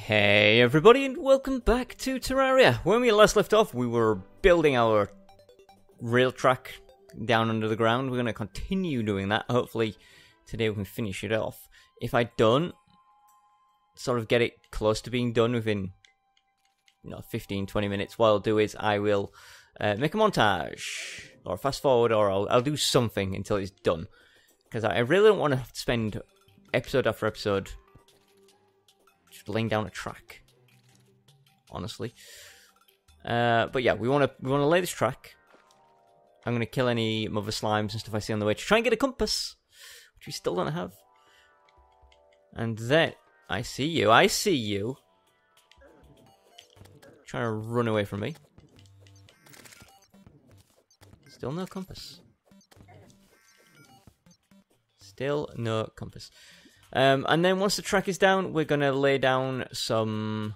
Hey everybody and welcome back to Terraria. When we last left off, we were building our rail track down under the ground. We're going to continue doing that. Hopefully today we can finish it off. If I don't sort of get it close to being done within 15-20 minutes, what I'll do is I will make a montage or fast forward, or I'll do something until it's done, because I really don't want to have to spend episode after episode just laying down a track, honestly. But yeah, we want to lay this track. I'm going to kill any mother slimes and stuff I see on the way to try and get a compass, which we still don't have. And then I see you trying to run away from me. Still no compass. Still no compass. And then once the track is down, we're going to lay down some...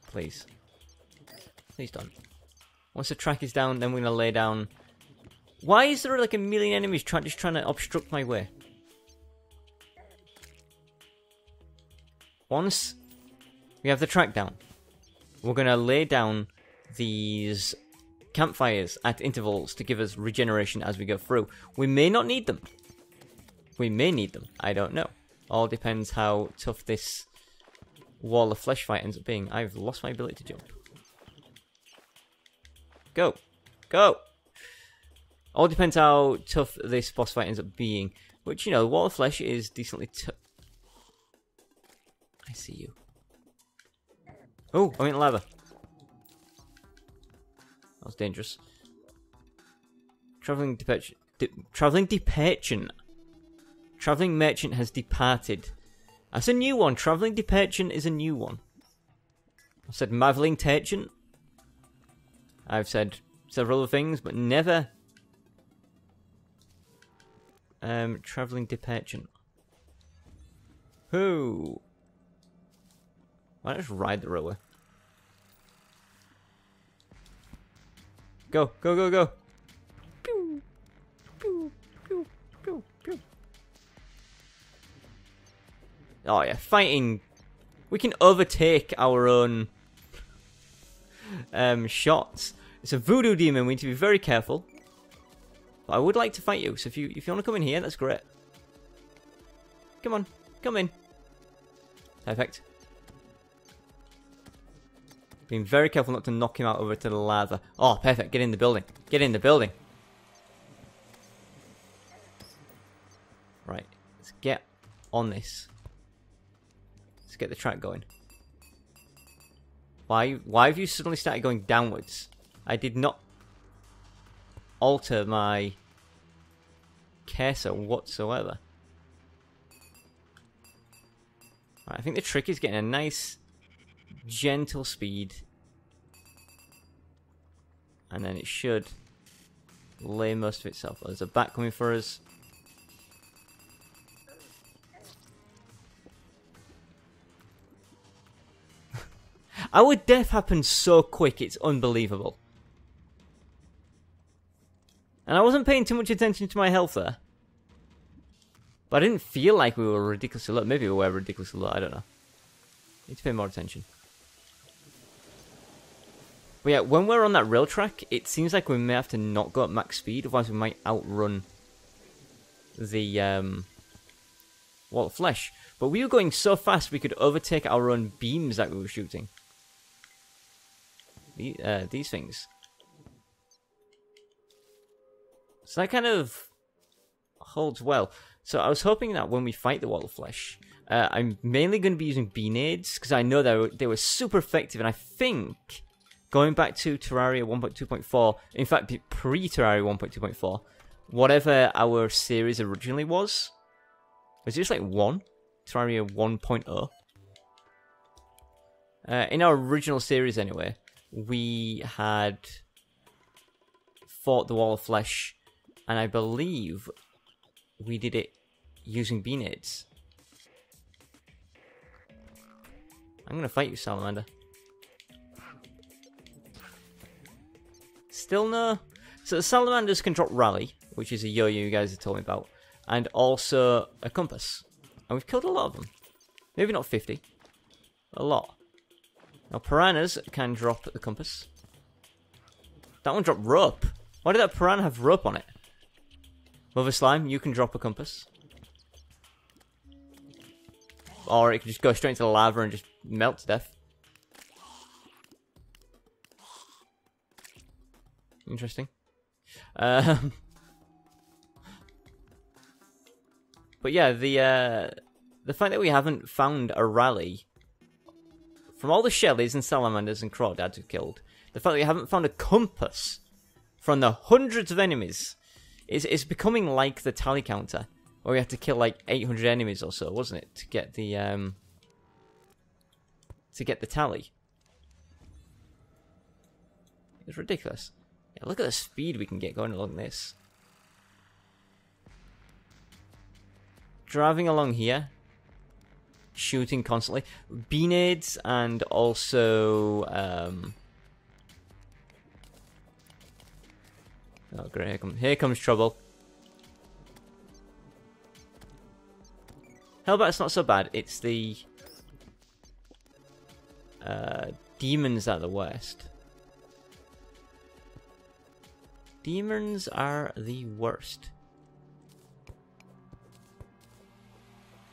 Please. Please don't. Once the track is down, then we're going to lay down... Why is there like a million enemies just trying to obstruct my way? Once we have the track down, we're going to lay down these campfires at intervals to give us regeneration as we go through. We may not need them. We may need them. I don't know. All depends how tough this wall of flesh fight ends up being. I've lost my ability to jump. Go. Go! All depends how tough this boss fight ends up being. Which, the wall of flesh is decently tough. I see you. Oh, I'm in lava. That was dangerous. Traveling merchant has departed. That's a new one. Traveling departure is a new one. I've said marveling merchant. I've said several other things, but never traveling departure. Who? Why don't I just ride the roller? Go, go, go, go. Pew, pew, pew, pew, pew. Oh yeah, fighting. We can overtake our own shots. It's a voodoo demon. We need to be very careful. But I would like to fight you. So if you want to come in here, that's great. Come on, come in. Perfect. Being very careful not to knock him out over to the lava. Oh, perfect. Get in the building. Get in the building. Right. Let's get on this. Let's get the track going. Why have you suddenly started going downwards? I did not alter my cursor whatsoever. Right, I think the trick is getting a nice gentle speed, and then it should lay most of itself. There's a bat coming for us. Our death happened so quick, it's unbelievable. And I wasn't paying too much attention to my health there, but I didn't feel like we were ridiculously low. Maybe we were ridiculously low, I don't know. Need to pay more attention. But yeah, when we're on that rail track, it seems like we may have to not go at max speed, otherwise we might outrun the wall of flesh. But we were going so fast we could overtake our own beams that we were shooting. These things. So that kind of holds well. So I was hoping that when we fight the wall of flesh, I'm mainly going to be using bee nades, because I know they were super effective, and I think going back to Terraria 1.2.4, in fact pre-Terraria 1.2.4, whatever our series originally was it just like Terraria 1.0? In our original series anyway, we had fought the wall of flesh, and I believe we did it using bee nades. I'm gonna fight you, salamander. Still no. So the salamanders can drop rally, which is a yo-yo you guys have told me about, and also a compass. And we've killed a lot of them. Maybe not 50. A lot. Now, piranhas can drop the compass. That one dropped rope. Why did that piranha have rope on it? Mother slime, you can drop a compass. Or it could just go straight into the lava and just melt to death. Interesting. But yeah, the fact that we haven't found a rally from all the shellies and salamanders and crawdads we've killed, the fact that we haven't found a compass from the hundreds of enemies is becoming like the tally counter, where we had to kill like 800 enemies or so, wasn't it, to get the tally. It's ridiculous. Yeah, look at the speed we can get going along this. Driving along here, shooting constantly, beanades, and also oh great, here comes trouble. Hellbat's not so bad. It's the demons at the worst. Demons are the worst.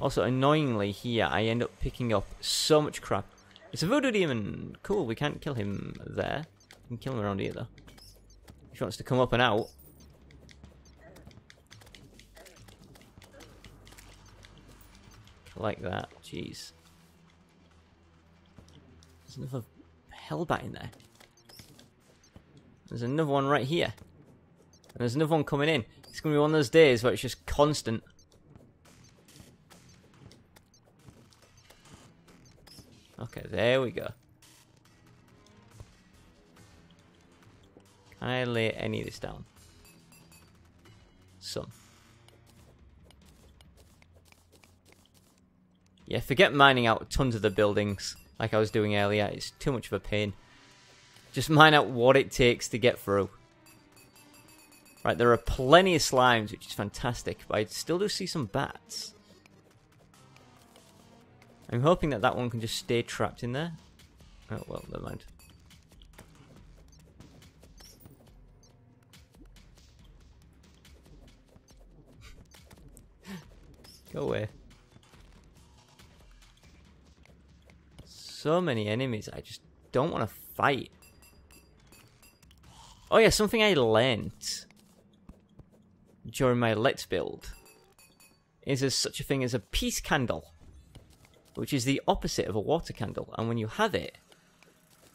Also, annoyingly here, I end up picking up so much crap. It's a voodoo demon. Cool, we can't kill him there. We can kill him around here, though. If he wants to come up and out. Like that. Jeez. There's another hellbat in there. There's another one right here. And there's another one coming in. It's going to be one of those days where it's just constant. Okay, there we go. Can I lay any of this down? Some. Yeah, forget mining out tons of the buildings like I was doing earlier. It's too much of a pain. Just mine out what it takes to get through. Right, there are plenty of slimes, which is fantastic, but I still do see some bats. I'm hoping that that one can just stay trapped in there. Oh, well, never mind. Go away. So many enemies, I just don't want to fight. Oh yeah, something I learnt during my Let's Build is there's such a thing as a peace candle, which is the opposite of a water candle, and when you have it,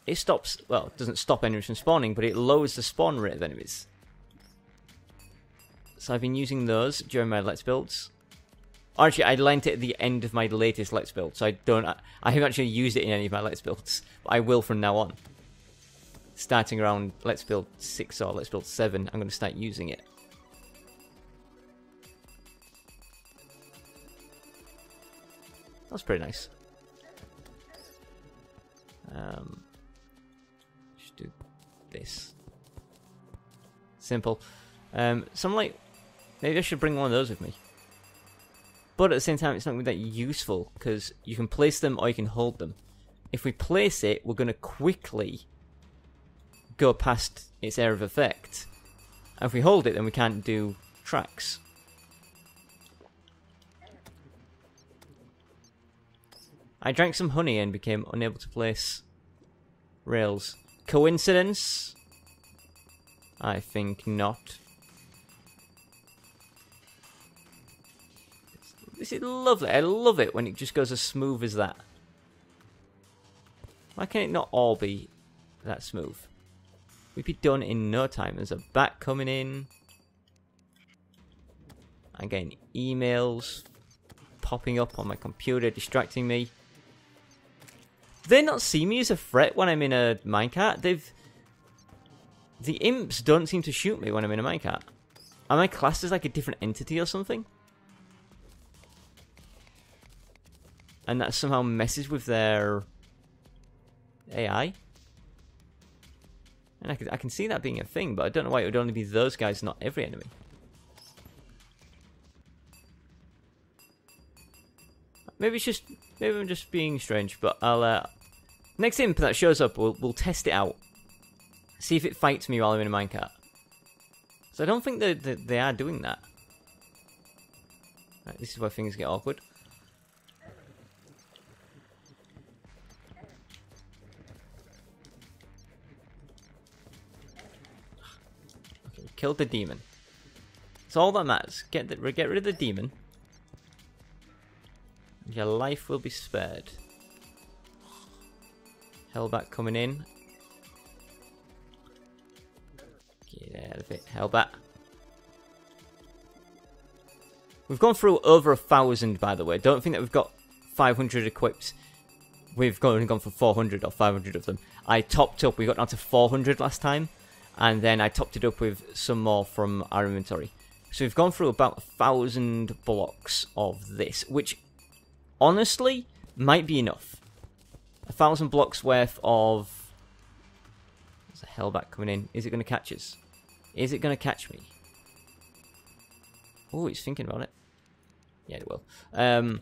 it stops, well, it doesn't stop enemies from spawning, but it lowers the spawn rate of enemies. So I've been using those during my Let's Builds. Actually, I learnt it at the end of my latest Let's Build, so I haven't actually used it in any of my Let's Builds, but I will from now on. Starting around Let's Build 6 or Let's Build 7, I'm going to start using it. That's pretty nice. Just do this. Simple. So I'm like, maybe I should bring one of those with me. But at the same time, it's not going to be that useful, because you can place them or you can hold them. If we place it, we're going to quickly go past its area of effect. And if we hold it, then we can't do tracks. I drank some honey and became unable to place rails. Coincidence? I think not. This is lovely. I love it when it just goes as smooth as that. Why can it not all be that smooth? We'd be done in no time. There's a bat coming in. I'm getting emails popping up on my computer, distracting me. They not see me as a threat when I'm in a minecart. The imps don't seem to shoot me when I'm in a minecart. Am I classed as like a different entity or something? And that somehow messes with their AI? And I can see that being a thing, but I don't know why it would only be those guys, not every enemy. Maybe I'm just being strange, but I'll, next imp that shows up, we'll test it out. See if it fights me while I'm in a minecart. So I don't think they are doing that. Right, this is where things get awkward. Okay, we killed the demon. It's all that matters. Get rid of the demon. Your life will be spared. Hellbat coming in. Get out of it, Hellbat. We've gone through over 1,000, by the way. Don't think that we've got 500 equipped. We've only gone for 400 or 500 of them. I topped up. We got down to 400 last time. And then I topped it up with some more from our inventory. So we've gone through about 1,000 blocks of this, which honestly might be enough. 1,000 blocks worth of... There's a Hellbat coming in. Is it going to catch us? Is it going to catch me? Oh, he's thinking about it. Yeah, it will. And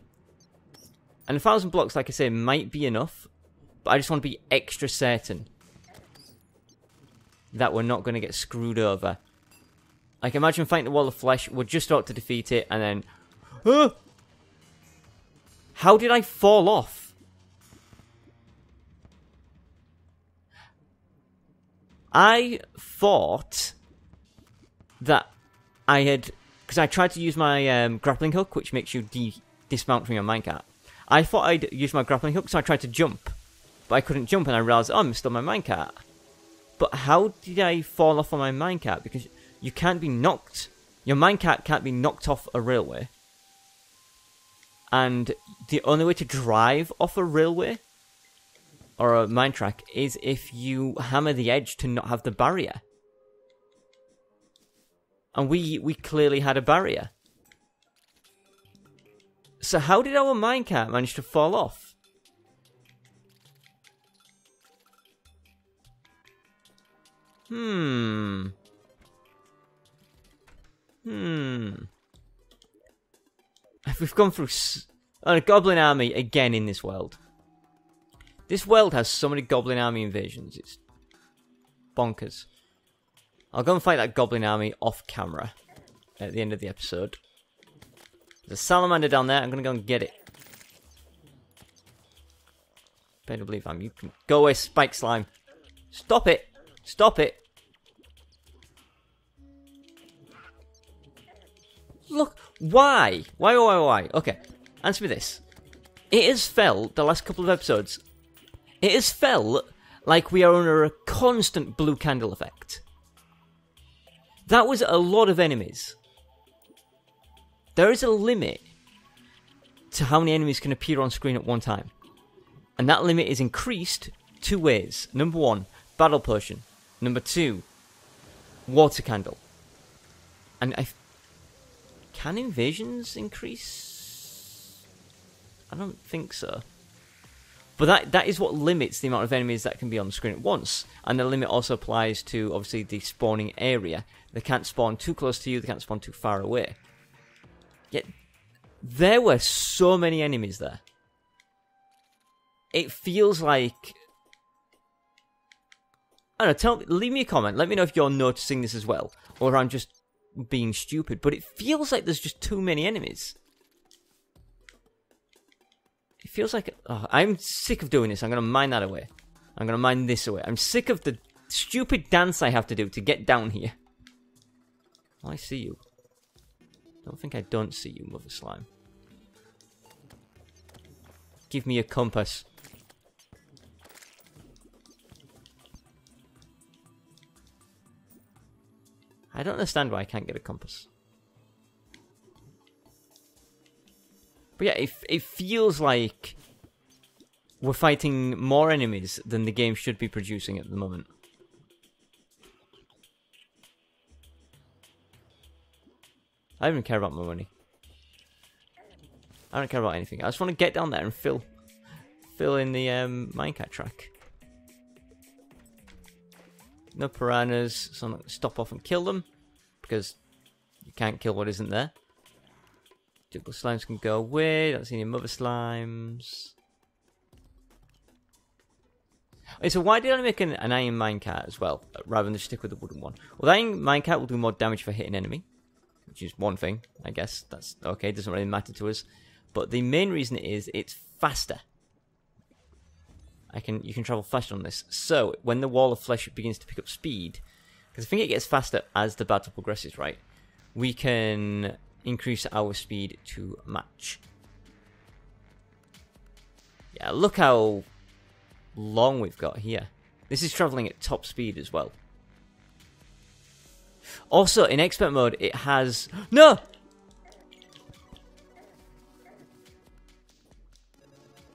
1,000 blocks, like I say, might be enough. But I just want to be extra certain that we're not going to get screwed over. Like, imagine fighting the wall of flesh. We're just about to defeat it, and then... Ah! How did I fall off? I thought that I had... Because I tried to use my grappling hook, which makes you dismount from your minecart. I thought I'd use my grappling hook, so I tried to jump. But I couldn't jump, and I realised, oh, I'm still on my minecart. But how did I fall off on my minecart? Because you can't be knocked. Your minecart can't be knocked off a railway. And the only way to drive off a railway or a mine track is if you hammer the edge to not have the barrier. And we clearly had a barrier. So how did our minecart manage to fall off? We've gone through a goblin army again in this world. This world has so many goblin army invasions. It's bonkers. I'll go and fight that goblin army off camera at the end of the episode. There's a salamander down there. I'm going to go and get it. Better believe you can go away, spike slime. Stop it. Stop it. Look, why? Why? Okay, answer me this. It has felt, the last couple of episodes, it has felt like we are under a constant blue candle effect. That was a lot of enemies. There is a limit to how many enemies can appear on screen at one time. And that limit is increased two ways. Number one, battle potion. Number two, water candle. And can invasions increase? I don't think so. But that is what limits the amount of enemies that can be on the screen at once. And the limit also applies to, obviously, the spawning area. They can't spawn too close to you, they can't spawn too far away. Yet, there were so many enemies there. It feels like... I don't know, leave me a comment. Let me know if you're noticing this as well. Or I'm just being stupid. But it feels like there's just too many enemies. It feels like... Oh, I'm sick of doing this. I'm going to mine that away. I'm going to mine this away. I'm sick of the stupid dance I have to do to get down here. Oh, I see you. Don't think I don't see you, Mother Slime. Give me a compass. I don't understand why I can't get a compass. But yeah, it feels like we're fighting more enemies than the game should be producing at the moment. I don't even care about my money. I don't care about anything. I just want to get down there and fill in the minecart track. No piranhas, so I'm not going to stop off and kill them. Because you can't kill what isn't there. Typical slimes can go away. Don't see any mother slimes. Okay, so why did I make an iron minecart as well, rather than stick with the wooden one? Well, the iron minecart will do more damage for hitting enemy, which is one thing, I guess. That's okay, doesn't really matter to us. But the main reason is it's faster. You can travel faster on this. So, when the wall of flesh begins to pick up speed, because I think it gets faster as the battle progresses, right? We can increase our speed to match. Yeah, look how long we've got here. This is traveling at top speed as well. Also, in expert mode, it has... No!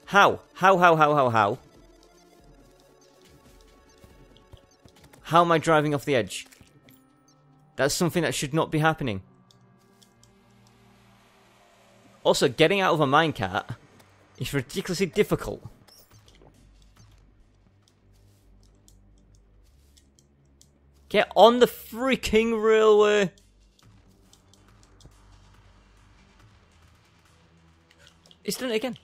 How? How? How am I driving off the edge? That's something that should not be happening. Also, getting out of a minecart is ridiculously difficult. Get on the freaking railway! It's done it again.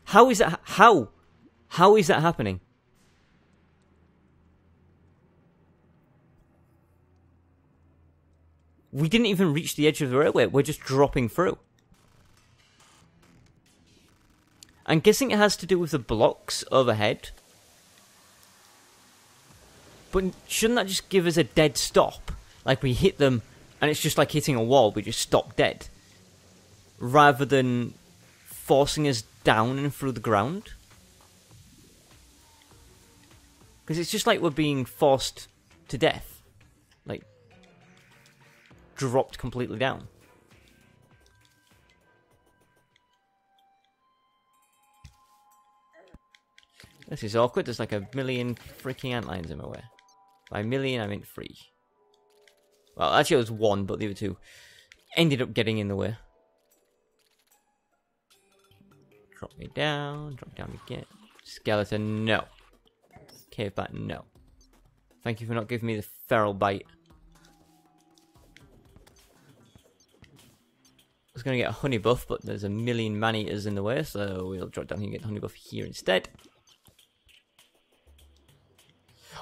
How is that? How? How is that happening? We didn't even reach the edge of the railway. We're just dropping through. I'm guessing it has to do with the blocks overhead. But shouldn't that just give us a dead stop? Like we hit them and it's just like hitting a wall. We just stop dead. Rather than forcing us down and through the ground. Because it's just like we're being forced to death. Like, dropped completely down. This is awkward. There's like a million freaking antlions in my way. By million, I meant 3. Well, actually it was 1, but the other 2 ended up getting in the way. Drop me down. Drop down again. Skeleton, no. Cave bat, no. Thank you for not giving me the feral bite. I was going to get a honey buff, but there's a million man-eaters in the way, so we'll drop down here and get honey buff here instead.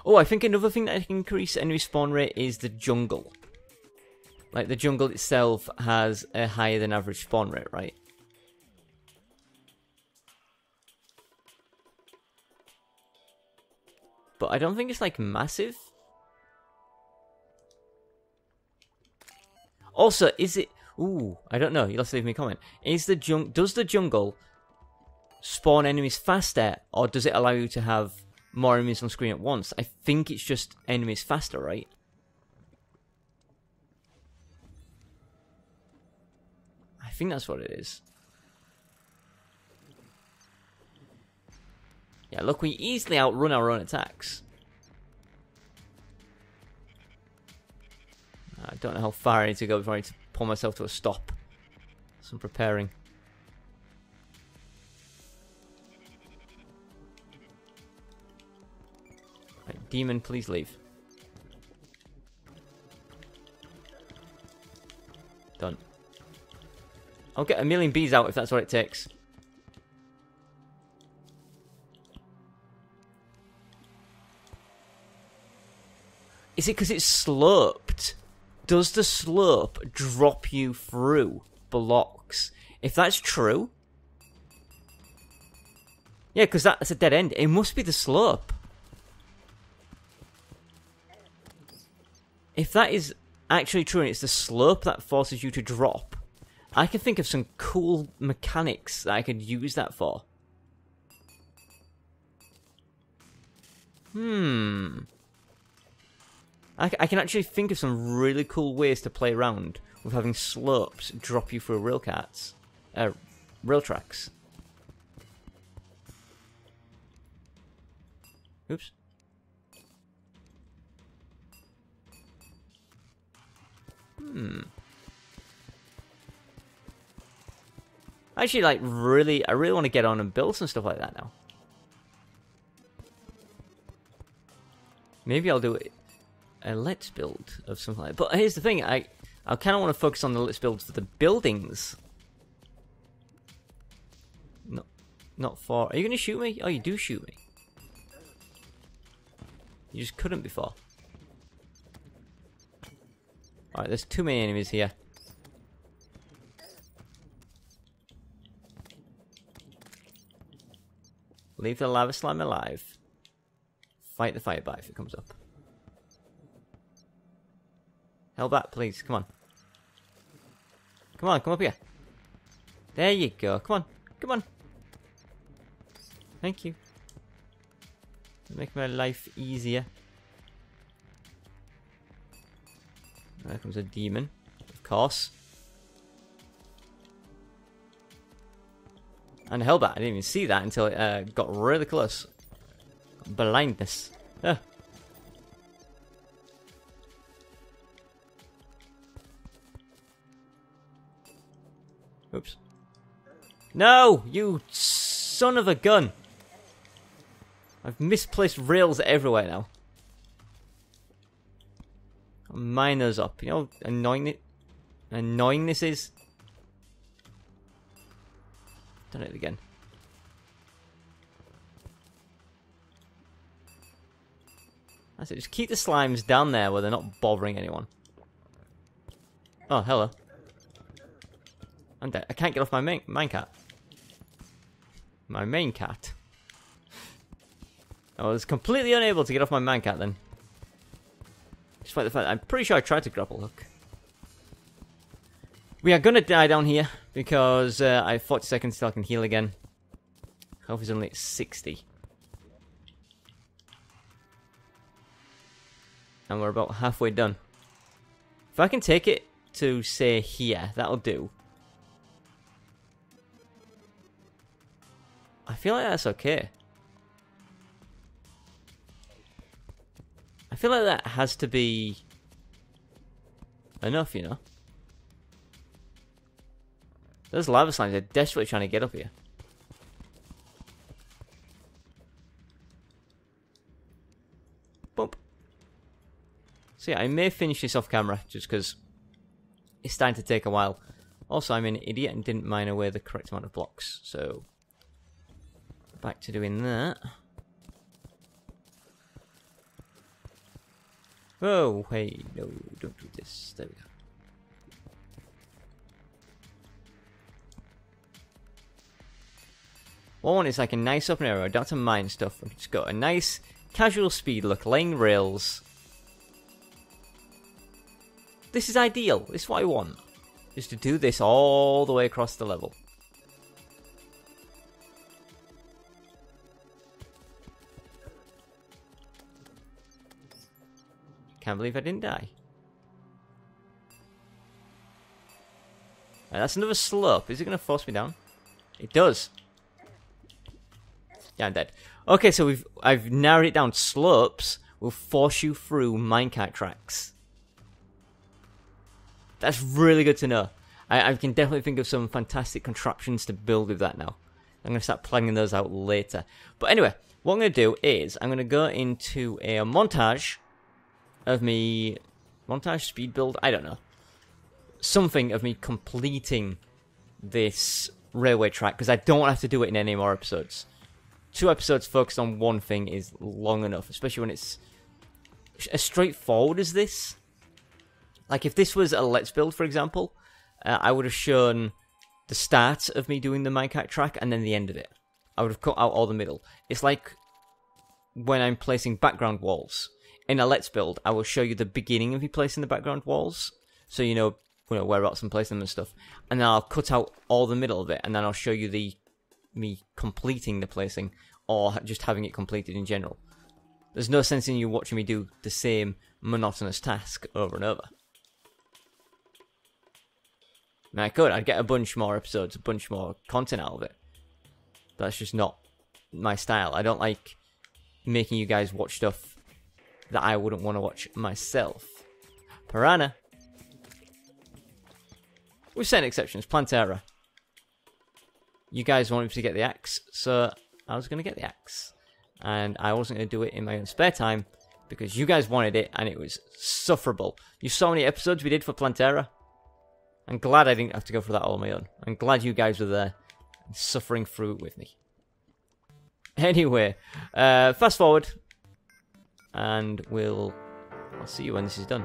Oh, I think another thing that can increase enemy spawn rate is the jungle. Like, the jungle itself has a higher than average spawn rate, right? But I don't think it's, like, massive. Also, is it... Ooh, I don't know. You'll have to leave me a comment. Does the jungle spawn enemies faster, or does it allow you to have more enemies on screen at once? I think it's just enemies faster, right? I think that's what it is. Yeah, look, we easily outrun our own attacks. I don't know how far I need to go before I need to pull myself to a stop. So I'm preparing. Right, demon, please leave. Done. I'll get a million bees out if that's what it takes. Is it because it's sloped? Does the slope drop you through blocks? If that's true... Yeah, because that's a dead end. It must be the slope. If that is actually true and it's the slope that forces you to drop, I can think of some cool mechanics that I could use that for. I can actually think of some really cool ways to play around with having slopes drop you through rail tracks. Oops. Actually, like, I really want to get on and build some stuff like that now. Maybe I'll do a let's build of something like that. But here's the thing, I I kind of want to focus on the let's build for the buildings. No, not for... Are you going to shoot me? Oh, you do shoot me. You just couldn't before. Alright, there's too many enemies here. Leave the lava slime alive. Fight the firebite if it comes up. Hell back, please. Come on. Come on, come up here. There you go. Come on. Come on. Thank you. Make my life easier. There comes a demon, of course. And Hellbat, I didn't even see that until it got really close. Blindness. Ah. Oops. No! You son of a gun! I've misplaced rails everywhere now. Mine those up. You know how annoying this is? Done it again. That's it. Just keep the slimes down there where they're not bothering anyone. Oh, hello. I'm dead. I can't get off my main cat. My main cat. I was completely unable to get off my main cat then. Despite the fact that I'm pretty sure I tried to grapple hook. We are gonna die down here because I have 40 seconds till I can heal again. Health is only at 60. And we're about halfway done. If I can take it to, say, here, that'll do. I feel like that's okay. I feel like that has to be enough, you know? Those lava slimes are desperately trying to get up here. Bump. So yeah, I may finish this off camera just because it's starting to take a while. Also, I'm an idiot and didn't mine away the correct amount of blocks, so back to doing that. Oh, hey, no, don't do this. There we go. What I want is like a nice open area. I don't have to mine stuff. I've just got a nice casual speed look, laying rails. This is ideal. This is what I want. Is to do this all the way across the level. Can't believe I didn't die. Right, that's another slope. Is it going to force me down? It does. Yeah, I'm dead. Okay, so I've narrowed it down. Slopes will force you through minecart tracks. That's really good to know. I can definitely think of some fantastic contraptions to build with that now. I'm going to start planning those out later. But anyway, what I'm going to do is I'm going to go into a montage of me... Montage, speed build, I don't know. Something of me completing this railway track, because I don't have to do it in any more episodes. 2 episodes focused on one thing is long enough, especially when it's as straightforward as this. Like, if this was a Let's Build, for example, I would have shown the start of me doing the minecart track and then the end of it. I would have cut out all the middle. It's like when I'm placing background walls. In a Let's Build, I will show you the beginning of me placing the background walls, so you know whereabouts I'm placing them and stuff. And then I'll cut out all the middle of it, and then I'll show you me completing the placing, or just having it completed in general. There's no sense in you watching me do the same monotonous task over and over. I mean, I could. I'd get a bunch more episodes, a bunch more content out of it. But that's just not my style. I don't like making you guys watch stuff that I wouldn't want to watch myself. Piranha. With certain exceptions. Plantera. You guys wanted to get the axe, so I was going to get the axe. And I wasn't going to do it in my own spare time, because you guys wanted it, and it was sufferable. You saw how many episodes we did for Plantera? I'm glad I didn't have to go through that all on my own. I'm glad you guys were there, suffering through it with me. Anyway, fast forward, and I'll see you when this is done.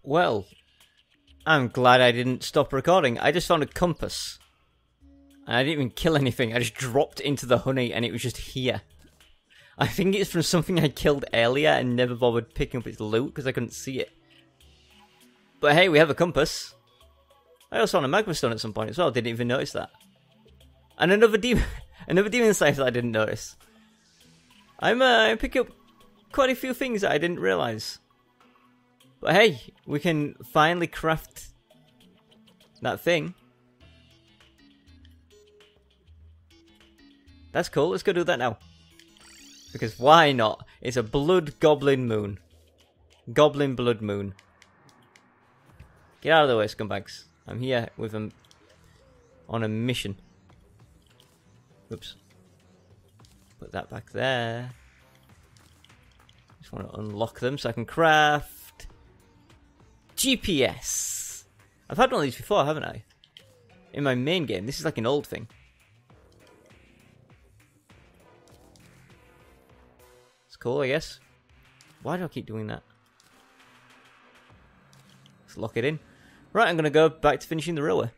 Well, I'm glad I didn't stop recording. I just found a compass. And I didn't even kill anything. I just dropped into the honey and it was just here. I think it's from something I killed earlier and never bothered picking up its loot because I couldn't see it. But hey, we have a compass. I also found a magma stone at some point as well. Didn't even notice that. And another demon scythe that I didn't notice. I'm picking up quite a few things that I didn't realise. But hey, we can finally craft that thing. That's cool, let's go do that now. Because why not? It's a blood goblin moon. Goblin blood moon. Get out of the way, scumbags. I'm here with them on a mission. Oops. Put that back there. Just want to unlock them so I can craft GPS. I've had one of these before, haven't I? In my main game. This is like an old thing. It's cool, I guess. Why do I keep doing that? Let's lock it in. Right, I'm going to go back to finishing the railway.